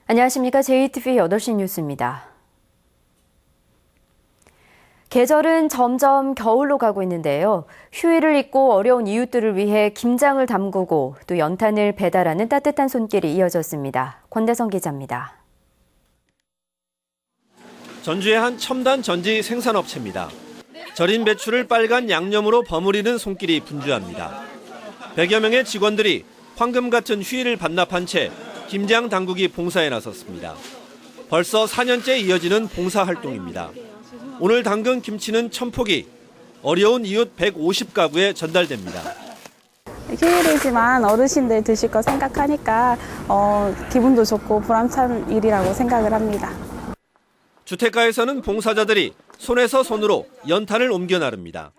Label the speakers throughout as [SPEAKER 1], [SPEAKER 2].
[SPEAKER 1] 안녕하십니까. JTV 8시 뉴스입니다. 계절은 점점 겨울로 가고 있는데요. 휴일을 잊고 어려운 이웃들을 위해 김장을 담그고 또 연탄을 배달하는 따뜻한 손길이 이어졌습니다. 권대성 기자입니다.
[SPEAKER 2] 전주의 한 첨단 전지 생산업체입니다. 절인 배추를 빨간 양념으로 버무리는 손길이 분주합니다. 100여 명의 직원들이 황금 같은 휴일을 반납한 채 김장 당국이 봉사에 나섰습니다. 벌써 4년째 이어지는 봉사 활동입니다. 오늘 담근 김치는 1000포기, 어려운 이웃 150가구에 전달됩니다.
[SPEAKER 3] 휴일이지만 어르신들 드실 거 생각하니까 기분도 좋고 보람찬 일이라고 생각을 합니다.
[SPEAKER 2] 주택가에서는 봉사자들이 손에서 손으로 연탄을 옮겨 나릅니다.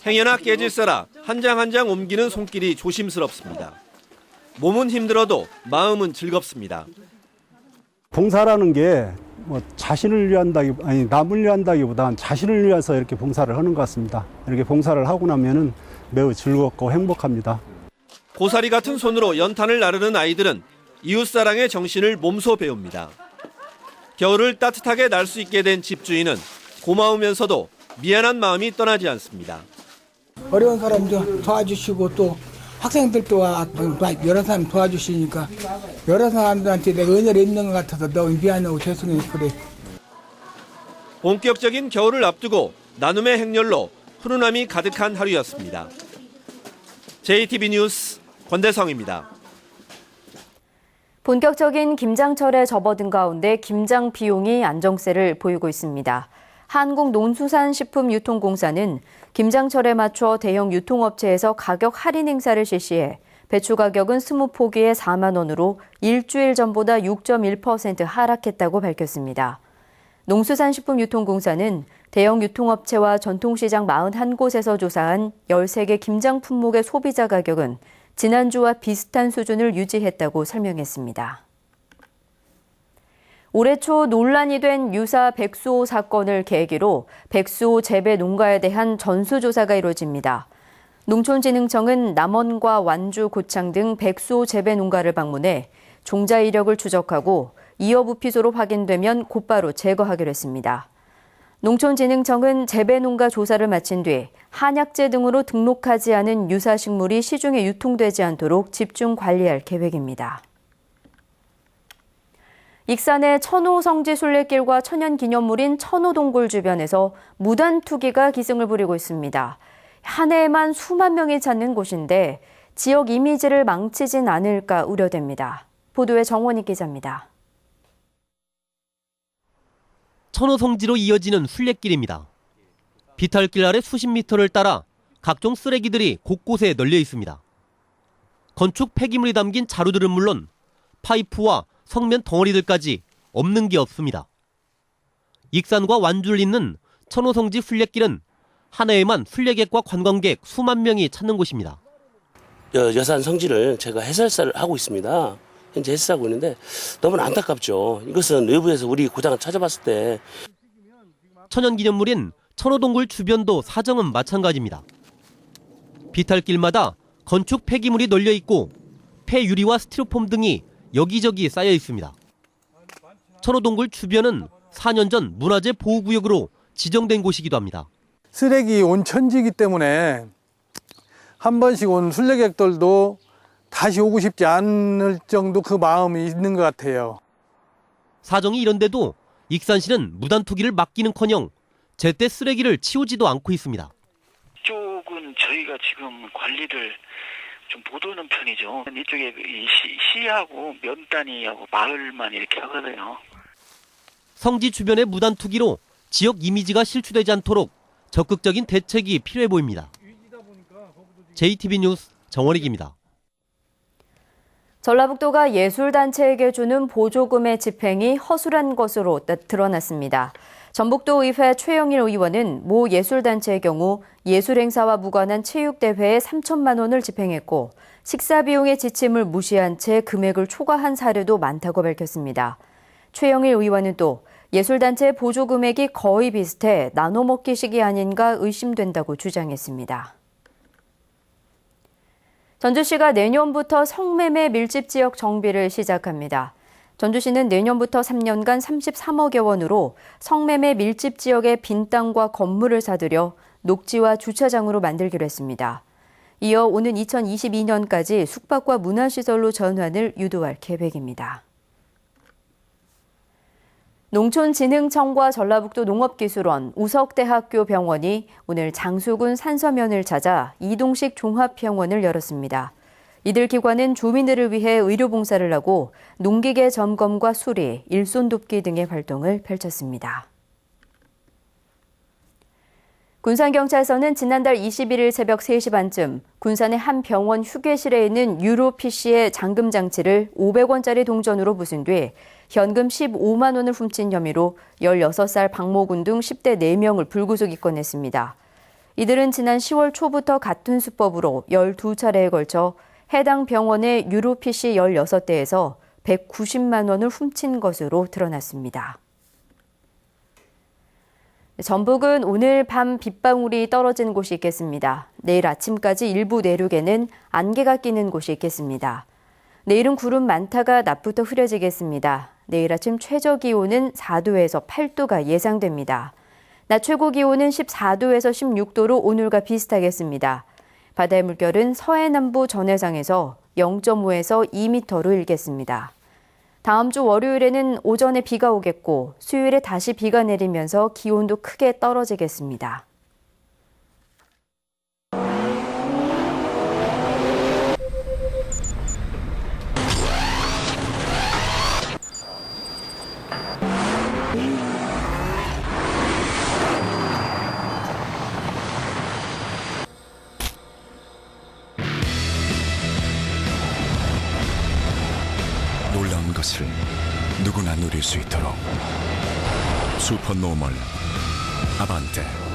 [SPEAKER 2] 행여나 깨질세라 한 장 한 장 옮기는 손길이 조심스럽습니다. 몸은 힘들어도 마음은 즐겁습니다.
[SPEAKER 4] 봉사라는 게 자신을 남을 위한다기보다는 자신을 위해서 이렇게 봉사를 하는 것 같습니다. 이렇게 봉사를 하고 나면은 매우 즐겁고 행복합니다.
[SPEAKER 2] 고사리 같은 손으로 연탄을 나르는 아이들은 이웃사랑의 정신을 몸소 배웁니다. 겨울을 따뜻하게 날 수 있게 된 집주인은 고마우면서도 미안한 마음이 떠나지 않습니다.
[SPEAKER 5] 어려운 사람들 도와주시고 또 학생들도 여러 사람 도와주시니까 여러 사람들한테 내가 은혜를 있는 것 같아서 너무 미안하고 죄송해요. 그래.
[SPEAKER 2] 본격적인 겨울을 앞두고 나눔의 행렬로 훈훈함이 가득한 하루였습니다. JTB 뉴스 권대성입니다.
[SPEAKER 1] 본격적인 김장철에 접어든 가운데 김장 비용이 안정세를 보이고 있습니다. 한국농수산식품유통공사는 김장철에 맞춰 대형 유통업체에서 가격 할인 행사를 실시해 배추 가격은 20포기에 4만 원으로 일주일 전보다 6.1% 하락했다고 밝혔습니다. 농수산식품유통공사는 대형 유통업체와 전통시장 41곳에서 조사한 13개 김장 품목의 소비자 가격은 지난주와 비슷한 수준을 유지했다고 설명했습니다. 올해 초 논란이 된 유사 백수호 사건을 계기로 백수호 재배 농가에 대한 전수조사가 이루어집니다. 농촌진흥청은 남원과 완주, 고창 등 백수호 재배 농가를 방문해 종자 이력을 추적하고 이어부피소로 확인되면 곧바로 제거하기로 했습니다. 농촌진흥청은 재배 농가 조사를 마친 뒤 한약재 등으로 등록하지 않은 유사식물이 시중에 유통되지 않도록 집중 관리할 계획입니다. 익산의 천호성지 순례길과 천연기념물인 천호동굴 주변에서 무단 투기가 기승을 부리고 있습니다. 한 해에만 수만 명이 찾는 곳인데 지역 이미지를 망치진 않을까 우려됩니다. 보도에 정원희 기자입니다.
[SPEAKER 6] 천호성지로 이어지는 순례길입니다. 비탈길 아래 수십 미터를 따라 각종 쓰레기들이 곳곳에 널려 있습니다. 건축 폐기물이 담긴 자루들은 물론 파이프와 성면 덩어리들까지 없는 게 없습니다. 익산과 완주를 잇는 천호성지 순례길은 한 해에만 순례객과 관광객 수만 명이 찾는 곳입니다.
[SPEAKER 7] 여산 성지를 제가 해설사를 하고 있습니다. 현재 해설하고 있는데 너무 안타깝죠. 이것은 외부에서 우리 고장을 찾아봤을 때
[SPEAKER 6] 천연기념물인 천호동굴 주변도 사정은 마찬가지입니다. 비탈길마다 건축 폐기물이 널려 있고 폐유리와 스티로폼 등이 여기저기 쌓여 있습니다. 천호동굴 주변은 4년 전 문화재 보호구역으로 지정된 곳이기도 합니다.
[SPEAKER 8] 쓰레기 온천지이기 때문에 한 번씩 온 순례객들도 다시 오고 싶지 않을 정도 그 마음이 있는 것 같아요.
[SPEAKER 6] 사정이 이런데도 익산시는 무단 투기를 막기는커녕 제때 쓰레기를 치우지도 않고 있습니다.
[SPEAKER 9] 이쪽은 저희가 지금 관리를 좀 못 오는 편이죠. 이쪽에 시하고 면단위하고 마을만 이렇게 하거든요.
[SPEAKER 6] 성지 주변의 무단 투기로 지역 이미지가 실추되지 않도록 적극적인 대책이 필요해 보입니다. JTB 뉴스 정원익입니다.
[SPEAKER 1] 전라북도가 예술단체에게 주는 보조금의 집행이 허술한 것으로 드러났습니다. 전북도의회 최영일 의원은 모 예술단체의 경우 예술행사와 무관한 체육대회에 3천만 원을 집행했고 식사 비용의 지침을 무시한 채 금액을 초과한 사례도 많다고 밝혔습니다. 최영일 의원은 또 예술단체의 보조금액이 거의 비슷해 나눠먹기식이 아닌가 의심된다고 주장했습니다. 전주시가 내년부터 성매매 밀집 지역 정비를 시작합니다. 전주시는 내년부터 3년간 33억여 원으로 성매매 밀집 지역의 빈 땅과 건물을 사들여 녹지와 주차장으로 만들기로 했습니다. 이어 오는 2022년까지 숙박과 문화시설로 전환을 유도할 계획입니다. 농촌진흥청과 전라북도 농업기술원, 우석대학교 병원이 오늘 장수군 산서면을 찾아 이동식 종합병원을 열었습니다. 이들 기관은 주민들을 위해 의료봉사를 하고 농기계 점검과 수리, 일손 돕기 등의 활동을 펼쳤습니다. 군산경찰서는 지난달 21일 새벽 3시 반쯤 군산의 한 병원 휴게실에 있는 유로 PC의 잠금 장치를 500원짜리 동전으로 부순 뒤 현금 15만 원을 훔친 혐의로 16살 박모군 등 10대 4명을 불구속 입건했습니다. 이들은 지난 10월 초부터 같은 수법으로 12차례에 걸쳐 해당 병원의 유로 PC 16대에서 190만 원을 훔친 것으로 드러났습니다. 전북은 오늘 밤 빗방울이 떨어진 곳이 있겠습니다. 내일 아침까지 일부 내륙에는 안개가 끼는 곳이 있겠습니다. 내일은 구름 많다가 낮부터 흐려지겠습니다. 내일 아침 최저 기온은 4도에서 8도가 예상됩니다. 낮 최고 기온은 14도에서 16도로 오늘과 비슷하겠습니다. 바다의 물결은 서해남부 전해상에서 0.5에서 2m로 일겠습니다. 다음 주 월요일에는 오전에 비가 오겠고 수요일에 다시 비가 내리면서 기온도 크게 떨어지겠습니다.
[SPEAKER 10] 놀라운 것을 누구나 누릴 수 있도록 슈퍼노멀 아반떼.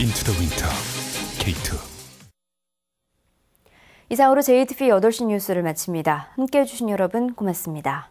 [SPEAKER 10] 인투 더 윈터 K2.
[SPEAKER 1] 이상으로 JTBC 8시 뉴스를 마칩니다. 함께해 주신 여러분 고맙습니다.